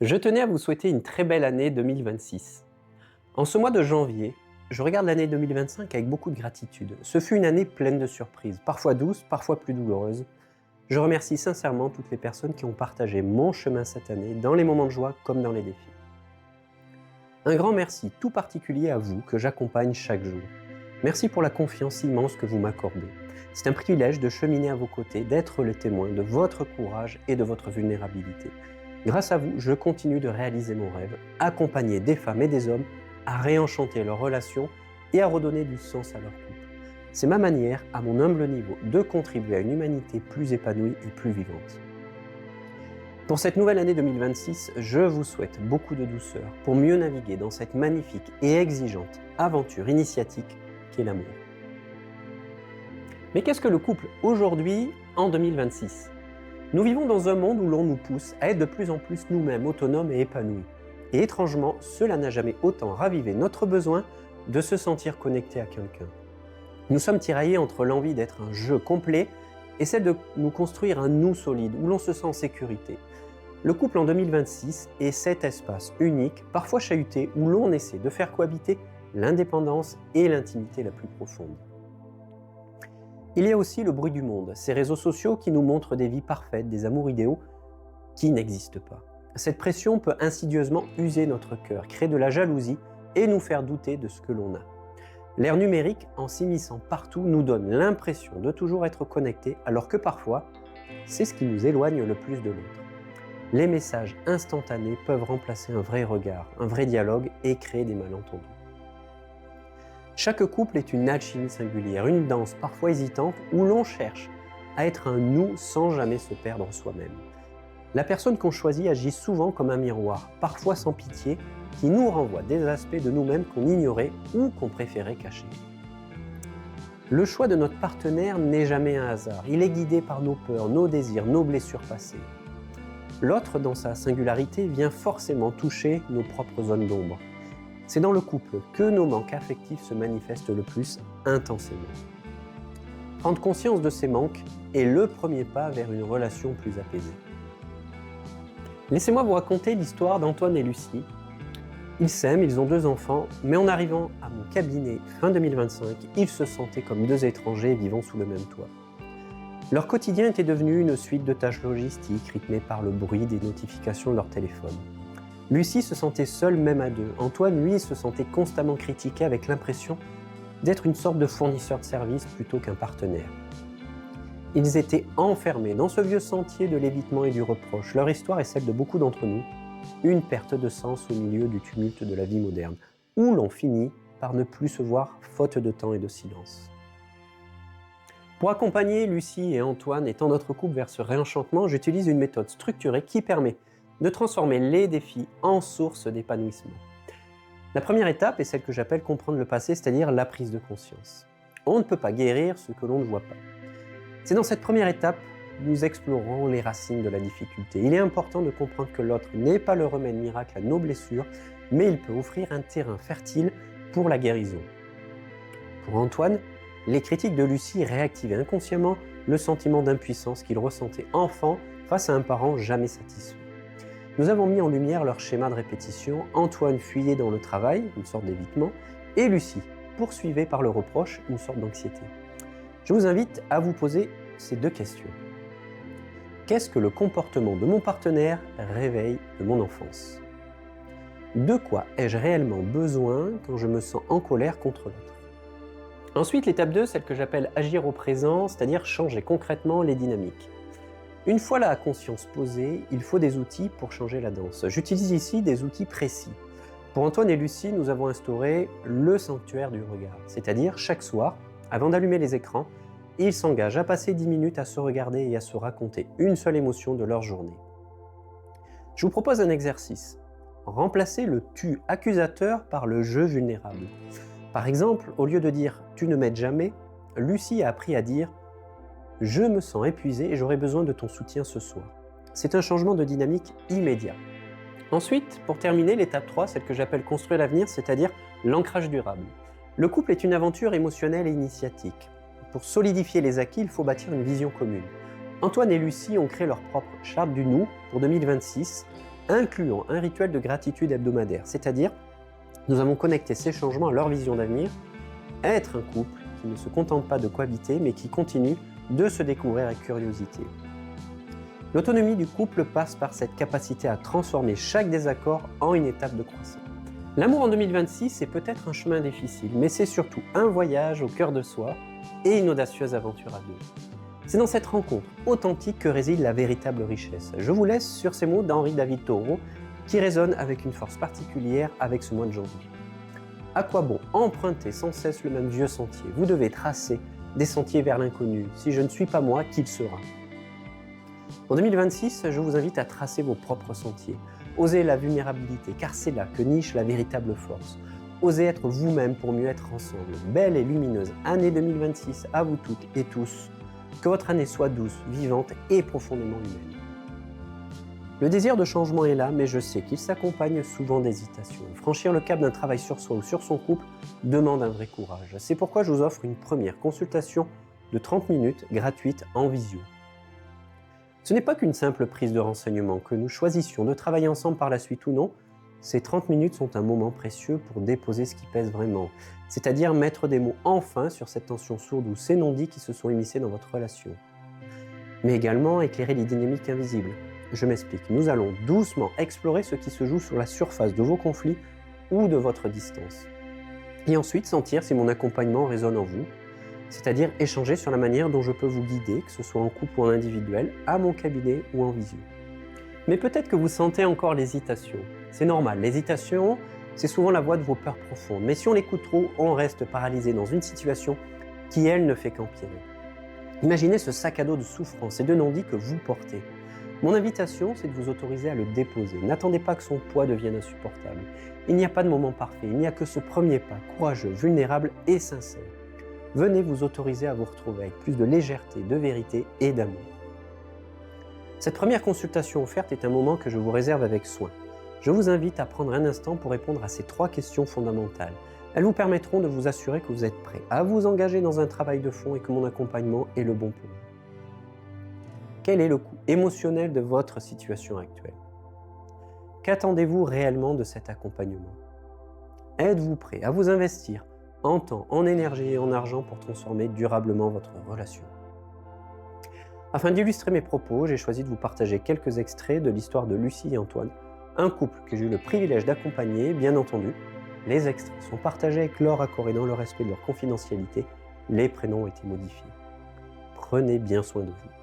Je tenais à vous souhaiter une très belle année 2026. En ce mois de janvier, je regarde l'année 2025 avec beaucoup de gratitude. Ce fut une année pleine de surprises, parfois douces, parfois plus douloureuses. Je remercie sincèrement toutes les personnes qui ont partagé mon chemin cette année, dans les moments de joie comme dans les défis. Un grand merci tout particulier à vous que j'accompagne chaque jour. Merci pour la confiance immense que vous m'accordez. C'est un privilège de cheminer à vos côtés, d'être le témoin de votre courage et de votre vulnérabilité. Grâce à vous, je continue de réaliser mon rêve, accompagner des femmes et des hommes à réenchanter leurs relations et à redonner du sens à leur couple. C'est ma manière, à mon humble niveau, de contribuer à une humanité plus épanouie et plus vivante. Pour cette nouvelle année 2026, je vous souhaite beaucoup de douceur pour mieux naviguer dans cette magnifique et exigeante aventure initiatique qu'est l'amour. Mais qu'est-ce que le couple aujourd'hui, en 2026 ? Nous vivons dans un monde où l'on nous pousse à être de plus en plus nous-mêmes autonomes et épanouis. Et étrangement, cela n'a jamais autant ravivé notre besoin de se sentir connecté à quelqu'un. Nous sommes tiraillés entre l'envie d'être un jeu complet et celle de nous construire un nous solide où l'on se sent en sécurité. Le couple en 2026 est cet espace unique, parfois chahuté, où l'on essaie de faire cohabiter l'indépendance et l'intimité la plus profonde. Il y a aussi le bruit du monde, ces réseaux sociaux qui nous montrent des vies parfaites, des amours idéaux qui n'existent pas. Cette pression peut insidieusement user notre cœur, créer de la jalousie et nous faire douter de ce que l'on a. L'ère numérique, en s'immisçant partout, nous donne l'impression de toujours être connectés, alors que parfois, c'est ce qui nous éloigne le plus de l'autre. Les messages instantanés peuvent remplacer un vrai regard, un vrai dialogue et créer des malentendus. Chaque couple est une alchimie singulière, une danse parfois hésitante où l'on cherche à être un nous sans jamais se perdre en soi-même. La personne qu'on choisit agit souvent comme un miroir, parfois sans pitié, qui nous renvoie des aspects de nous-mêmes qu'on ignorait ou qu'on préférait cacher. Le choix de notre partenaire n'est jamais un hasard, il est guidé par nos peurs, nos désirs, nos blessures passées. L'autre, dans sa singularité, vient forcément toucher nos propres zones d'ombre. C'est dans le couple que nos manques affectifs se manifestent le plus intensément. Prendre conscience de ces manques est le premier pas vers une relation plus apaisée. Laissez-moi vous raconter l'histoire d'Antoine et Lucie. Ils s'aiment, ils ont 2 enfants, mais en arrivant à mon cabinet fin 2025, ils se sentaient comme 2 étrangers vivant sous le même toit. Leur quotidien était devenu une suite de tâches logistiques rythmées par le bruit des notifications de leur téléphone. Lucie se sentait seule même à 2. Antoine, lui, se sentait constamment critiqué avec l'impression d'être une sorte de fournisseur de services plutôt qu'un partenaire. Ils étaient enfermés dans ce vieux sentier de l'évitement et du reproche. Leur histoire est celle de beaucoup d'entre nous, une perte de sens au milieu du tumulte de la vie moderne, où l'on finit par ne plus se voir faute de temps et de silence. Pour accompagner Lucie et Antoine et tant d'autres couples vers ce réenchantement, j'utilise une méthode structurée qui permet de transformer les défis en source d'épanouissement. La première étape est celle que j'appelle comprendre le passé, c'est-à-dire la prise de conscience. On ne peut pas guérir ce que l'on ne voit pas. C'est dans cette première étape que nous explorons les racines de la difficulté. Il est important de comprendre que l'autre n'est pas le remède miracle à nos blessures, mais il peut offrir un terrain fertile pour la guérison. Pour Antoine, les critiques de Lucie réactivaient inconsciemment le sentiment d'impuissance qu'il ressentait enfant face à un parent jamais satisfait. Nous avons mis en lumière leur schéma de répétition. Antoine fuyait dans le travail, une sorte d'évitement, et Lucie poursuivait par le reproche, une sorte d'anxiété. Je vous invite à vous poser ces 2 questions. Qu'est-ce que le comportement de mon partenaire réveille de mon enfance ? De quoi ai-je réellement besoin quand je me sens en colère contre l'autre ? Ensuite, l'étape 2, celle que j'appelle agir au présent, c'est-à-dire changer concrètement les dynamiques. Une fois la conscience posée, il faut des outils pour changer la danse. J'utilise ici des outils précis. Pour Antoine et Lucie, nous avons instauré le sanctuaire du regard, c'est-à-dire chaque soir, avant d'allumer les écrans, ils s'engagent à passer 10 minutes à se regarder et à se raconter une seule émotion de leur journée. Je vous propose un exercice. Remplacez le « tu » accusateur par le « je » vulnérable. Par exemple, au lieu de dire « tu ne m'aides jamais », Lucie a appris à dire « je me sens épuisée et j'aurai besoin de ton soutien ce soir ». C'est un changement de dynamique immédiat. Ensuite, pour terminer, l'étape 3, celle que j'appelle construire l'avenir, c'est-à-dire l'ancrage durable. Le couple est une aventure émotionnelle et initiatique. Pour solidifier les acquis, il faut bâtir une vision commune. Antoine et Lucie ont créé leur propre charte du nous pour 2026, incluant un rituel de gratitude hebdomadaire, c'est-à-dire nous avons connecté ces changements à leur vision d'avenir, être un couple qui ne se contente pas de cohabiter, mais qui continue de se découvrir avec curiosité. L'autonomie du couple passe par cette capacité à transformer chaque désaccord en une étape de croissance. L'amour en 2026, c'est peut-être un chemin difficile, mais c'est surtout un voyage au cœur de soi et une audacieuse aventure à deux. C'est dans cette rencontre authentique que réside la véritable richesse. Je vous laisse sur ces mots d'Henri David Thoreau qui résonnent avec une force particulière avec ce mois de janvier. À quoi bon emprunter sans cesse le même vieux sentier? Vous devez tracer des sentiers vers l'inconnu. Si je ne suis pas moi, qui le sera? En 2026, je vous invite à tracer vos propres sentiers. Osez la vulnérabilité, car c'est là que niche la véritable force. Osez être vous-même pour mieux être ensemble. Belle et lumineuse année 2026 à vous toutes et tous. Que votre année soit douce, vivante et profondément humaine. Le désir de changement est là, mais je sais qu'il s'accompagne souvent d'hésitation. Franchir le cap d'un travail sur soi ou sur son couple demande un vrai courage. C'est pourquoi je vous offre une première consultation de 30 minutes gratuite en visio. Ce n'est pas qu'une simple prise de renseignement, que nous choisissions de travailler ensemble par la suite ou non. Ces 30 minutes sont un moment précieux pour déposer ce qui pèse vraiment, c'est-à-dire mettre des mots enfin sur cette tension sourde ou ces non-dits qui se sont immiscés dans votre relation. Mais également éclairer les dynamiques invisibles. Je m'explique, nous allons doucement explorer ce qui se joue sur la surface de vos conflits ou de votre distance. Et ensuite sentir si mon accompagnement résonne en vous, c'est-à-dire échanger sur la manière dont je peux vous guider, que ce soit en couple ou en individuel, à mon cabinet ou en visio. Mais peut-être que vous sentez encore l'hésitation. C'est normal, l'hésitation, c'est souvent la voix de vos peurs profondes. Mais si on l'écoute trop, on reste paralysé dans une situation qui, elle, ne fait qu'empirer. Imaginez ce sac à dos de souffrance et de non-dits que vous portez. Mon invitation, c'est de vous autoriser à le déposer. N'attendez pas que son poids devienne insupportable. Il n'y a pas de moment parfait, il n'y a que ce premier pas, courageux, vulnérable et sincère. Venez vous autoriser à vous retrouver avec plus de légèreté, de vérité et d'amour. Cette première consultation offerte est un moment que je vous réserve avec soin. Je vous invite à prendre un instant pour répondre à ces 3 questions fondamentales. Elles vous permettront de vous assurer que vous êtes prêt à vous engager dans un travail de fond et que mon accompagnement est le bon pour vous. Quel est le coût émotionnel de votre situation actuelle? Qu'attendez-vous réellement de cet accompagnement? Êtes-vous prêt à vous investir en temps, en énergie et en argent pour transformer durablement votre relation? Afin d'illustrer mes propos, j'ai choisi de vous partager quelques extraits de l'histoire de Lucie et Antoine, un couple que j'ai eu le privilège d'accompagner, bien entendu. Les extraits sont partagés avec leur accord et dans le respect de leur confidentialité. Les prénoms ont été modifiés. Prenez bien soin de vous.